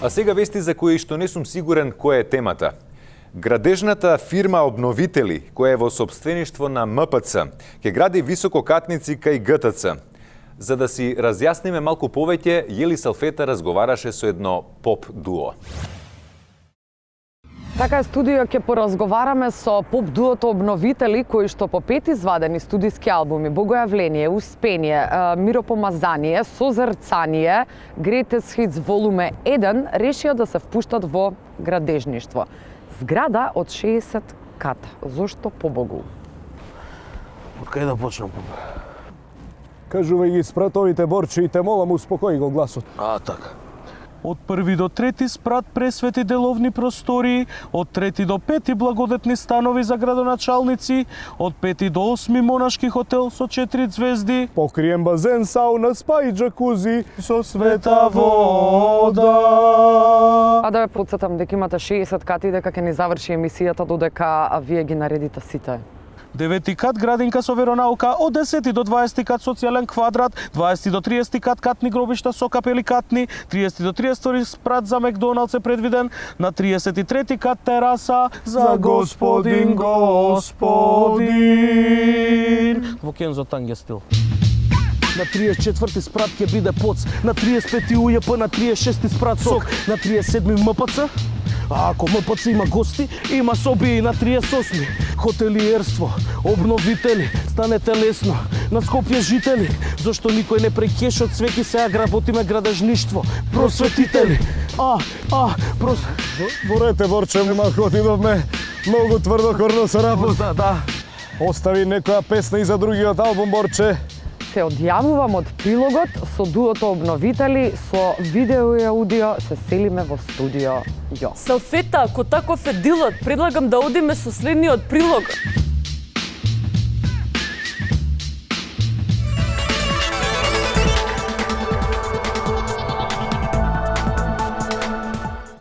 А сега вести за кои што не сум сигурен која е темата. Градежната фирма Обновители, која е во собствеништво на МПЦ, ќе гради висококатници кај ГТЦ. За да си разјасниме малку повеќе, Јели Салфета разговараше со едно поп дуо. Така е, студио ќе поразговараме со поп дуото Обновители, кои што по 5 извадени студиски албуми Богојавление, Успение, Миропомазание, Созрцание, Greatest Hits волуме 1 решија да се впуштат во градежништво. Зграда од 60 ката. Зошто побогу? Од кај да почнам? Кажувај ги спратовите Борче и те молам успокои го гласот. Така. Од 1 до 3 спрат пресвети деловни простори, од 3 до 5 благодетни станови за градоначалници, од 5 до 8 монашки хотел со 4 звезди, Покриен базен, сауна, спа и джакузи со света вода. А да ве подсетам дека имате 60 кати и дека ќе ни заврши емисијата додека вие ги наредите сите. 9 кат градинка со веронаука, од 10 до 20 кат социјален квадрат, 20 до 30 кат катни гробишта со капели катни, 30 до 32 спрат за Макдоналдс е предвиден, на 33 кат тераса за Господин. Во Кензо Танге стил. На 34 спрат ќе биде ПОЦ, на 35 УЈП, на 36 спрат СОК, на 37 МПЦ. А ако МПЦ има гости, има соби и на 38. Хотелиерство, Обновители, станете лесно. На Скопје жители, зашто никој не прекешот свеки сега гработиме градежништво. Просветители. Ворете, Борче, малку отидовме многу тврдокорно со работа. Да. Остави некоја песна и за другиот албум, Борче. Се одјавувам од прилогот со дуото Обновители, со видео и аудио се селиме во студио. Салфета, ако таков е дилот, предлагам да одиме со следниот прилог.